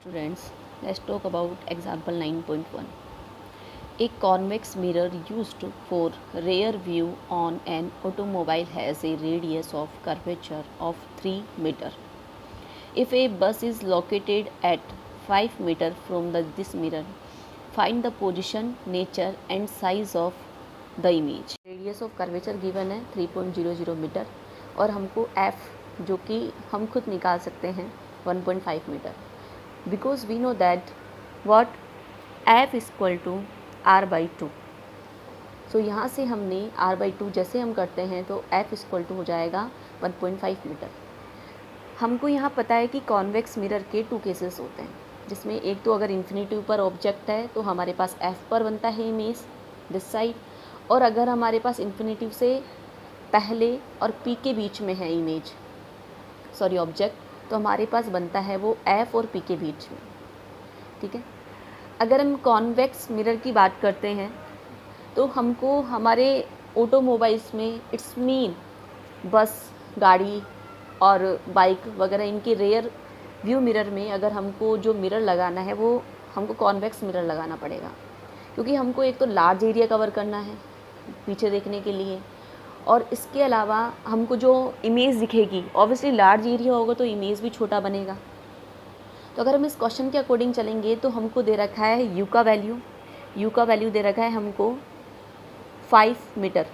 Students, let's talk about example 9.1. A convex mirror used for rear view on an automobile has a radius of curvature of 3 meter. If a bus is located at 5 meter from this mirror, find the position, nature and size of the image. Radius of curvature given है 3.00 metre और हमको f जो कि हम खुद निकाल सकते हैं 1.5 metre. Because we know that what f is equal to r by 2. सो यहाँ से हमने r by 2 जैसे हम करते हैं तो f is equal to हो जाएगा 1.5 मीटर. हमको यहाँ पता है कि कॉन्वेक्स मिरर के 2 केसेस होते हैं, जिसमें एक तो अगर इन्फिनिटिव पर ऑब्जेक्ट है तो हमारे पास f पर बनता है इमेज दिस साइड, और अगर हमारे पास इन्फिनिटिव से पहले और p के बीच में है इमेज ऑब्जेक्ट, तो हमारे पास बनता है वो f और p के बीच में. ठीक है. अगर हम कॉन्वेक्स मिरर की बात करते हैं तो हमको हमारे ऑटोमोबाइल्स में इट्स मीन बस, गाड़ी और बाइक वगैरह इनके रेयर व्यू मिरर में अगर हमको जो मिरर लगाना है वो हमको कॉन्वेक्स मिरर लगाना पड़ेगा, क्योंकि हमको एक तो लार्ज एरिया कवर करना है पीछे देखने के लिए, और इसके अलावा हमको जो इमेज दिखेगी ऑब्वियसली लार्ज एरिया होगा तो इमेज भी छोटा बनेगा. तो अगर हम इस क्वेश्चन के अकॉर्डिंग चलेंगे तो हमको दे रखा है यू का वैल्यू दे रखा है हमको 5 मीटर.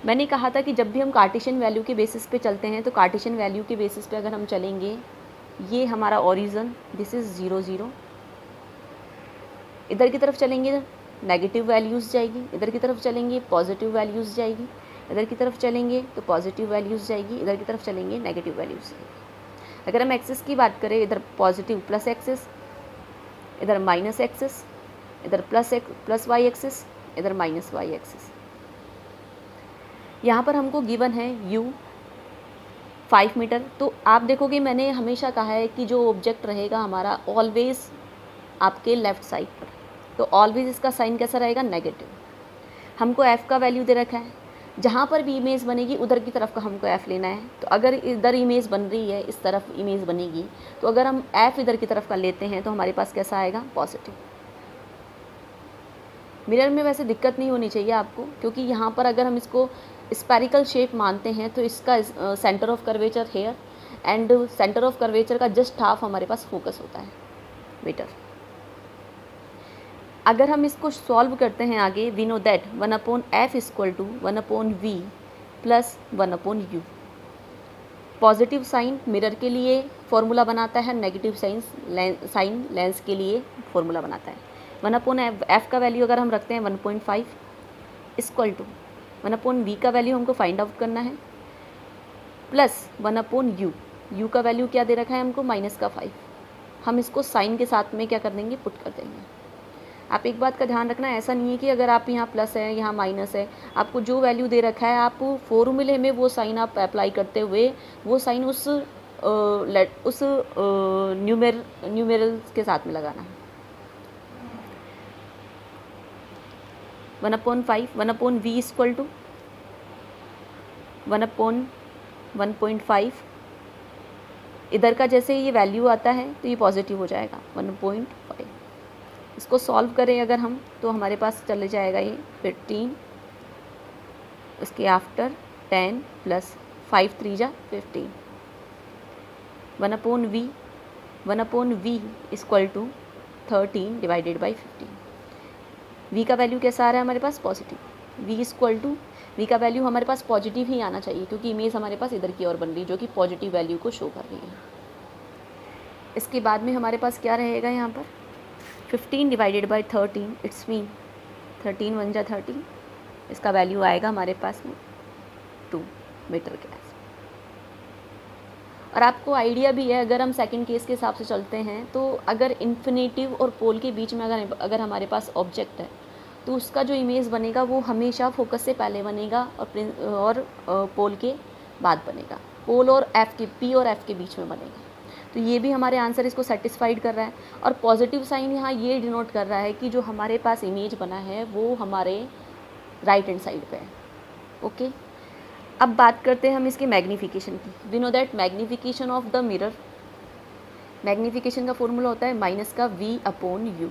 मैंने कहा था कि जब भी हम कार्टेशियन वैल्यू के बेसिस पे चलते हैं तो कार्टेशियन वैल्यू के बेसिस पे अगर हम चलेंगे, ये हमारा ओरिजिन दिस इज़ 0 0, इधर की तरफ चलेंगे नेगेटिव वैल्यूज़ जाएगी, इधर की तरफ चलेंगे पॉजिटिव वैल्यूज़ जाएगी, इधर की तरफ चलेंगे तो पॉजिटिव वैल्यूज़ जाएगी, इधर की तरफ चलेंगे नेगेटिव वैल्यूज़ जाएगी. अगर हम एक्सिस की बात करें, इधर पॉजिटिव प्लस एक्सिस, इधर माइनस एक्सिस, इधर प्लस वाई एक्सिस, इधर माइनस वाई एक्सिस. यहाँ पर हमको गिवन है u 5 मीटर. तो आप देखोगे मैंने हमेशा कहा है कि जो ऑब्जेक्ट रहेगा हमारा ऑलवेज आपके लेफ़्ट साइड पर, तो ऑलवेज इसका साइन कैसा रहेगा, नेगेटिव. हमको f का वैल्यू दे रखा है, जहाँ पर भी इमेज बनेगी उधर की तरफ का हमको f लेना है. तो अगर इधर इमेज बन रही है, इस तरफ इमेज बनेगी, तो अगर हम f इधर की तरफ का लेते हैं तो हमारे पास कैसा आएगा, पॉजिटिव. मिरर में वैसे दिक्कत नहीं होनी चाहिए आपको, क्योंकि यहाँ पर अगर हम इसको स्पेरिकल शेप मानते हैं तो इसका centre of curvature here and centre of curvature का जस्ट हाफ हमारे पास फोकस होता है मीटर. अगर हम इसको सॉल्व करते हैं आगे, we know that 1/f is equal to 1/v plus 1/u. Positive sign mirror के लिए फॉर्मूला बनाता है, नेगेटिव साइन लेंस के लिए फॉर्मूला बनाता है. 1/f का वैल्यू अगर हम रखते हैं 1.5 इक्वल टू 1/v का वैल्यू हमको फाइंड आउट करना है, प्लस 1/u. u का वैल्यू क्या दे रखा है हमको, -5. हम इसको साइन के साथ में क्या कर देंगे, पुट कर देंगे. आप एक बात का ध्यान रखना, ऐसा नहीं है कि अगर आप यहाँ प्लस है यहाँ माइनस है, आपको जो वैल्यू दे रखा है आप फॉर्मूले में वो साइन आप अप्लाई करते हुए वो साइन उस न्यूमेरल के साथ में लगाना है. 1/5 1/v इक्वल टू 1/1.5. इधर का जैसे ये वैल्यू आता है तो ये पॉजिटिव हो जाएगा 1.5. इसको सॉल्व करें अगर हम तो हमारे पास चले जाएगा ये 15, उसके आफ्टर 10 प्लस 5 3 जा 15. 1/v equal to 13 divided by 15. v का वैल्यू कैसा आ रहा है हमारे पास, पॉजिटिव. v का वैल्यू हमारे पास पॉजिटिव ही आना चाहिए, क्योंकि इमेज हमारे पास इधर की ओर बन रही है जो कि पॉजिटिव वैल्यू को शो कर रही है. इसके बाद में हमारे पास क्या रहेगा यहाँ पर 15 डिवाइडेड बाई 13, इट्स मीन 13 1 जा 13. इसका वैल्यू आएगा हमारे पास में 2 मीटर के आस. और आपको आइडिया भी है, अगर हम सेकंड केस के हिसाब से चलते हैं तो अगर इन्फिनेटिव और पोल के बीच में अगर हमारे पास ऑब्जेक्ट है तो उसका जो इमेज बनेगा वो हमेशा फोकस से पहले बनेगा और पोल के बाद बनेगा. पोल और पी और एफ के बीच में बनेगा. तो ये भी हमारे आंसर इसको सेटिस्फाइड कर रहा है. और पॉजिटिव साइन यहाँ ये डिनोट कर रहा है कि जो हमारे पास इमेज बना है वो हमारे राइट हैंड साइड पे है. ओके. अब बात करते हैं हम इसके मैग्नीफिकेशन की. We know that magnification of the mirror magnification का फॉर्मूला होता है माइनस का V/U।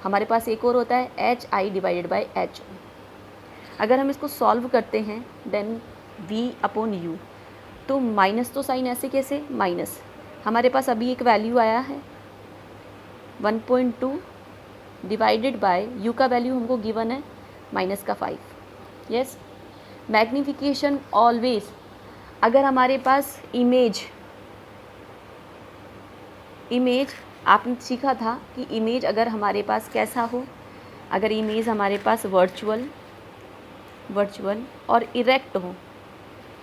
हमारे पास एक और होता है HI/H। अगर हम इसको सॉल्व करते हैं देन V/U, तो माइनस तो साइन ऐसे कैसे माइनस, हमारे पास अभी एक वैल्यू आया है 1.2 डिवाइडेड बाय U का वैल्यू हमको गिवन है माइनस का 5। यस, मैग्नीफिकेशन ऑलवेज, अगर हमारे पास इमेज आपने सीखा था कि इमेज अगर हमारे पास कैसा हो, अगर इमेज हमारे पास वर्चुअल और इरेक्ट हो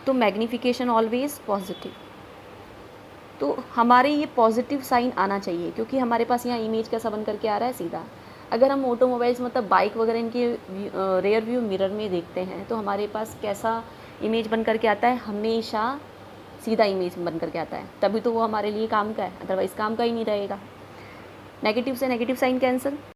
तो मैग्नीफिकेशन ऑलवेज पॉजिटिव। तो हमारे ये पॉजिटिव साइन आना चाहिए क्योंकि हमारे पास यहाँ इमेज कैसा बन करके आ रहा है सीधा। अगर हम ऑटोमोबाइल्स मतलब बाइक वगैरह इनके रेयर व्यू मिरर में देखते हैं तो हमारे पास कैसा इमेज बन करके आता है, हमेशा सीधा इमेज बन करके आता है, तभी तो वो हमारे लिए काम का है, अदरवाइज़ काम का ही नहीं रहेगा। नेगेटिव से नेगेटिव साइन कैंसिल,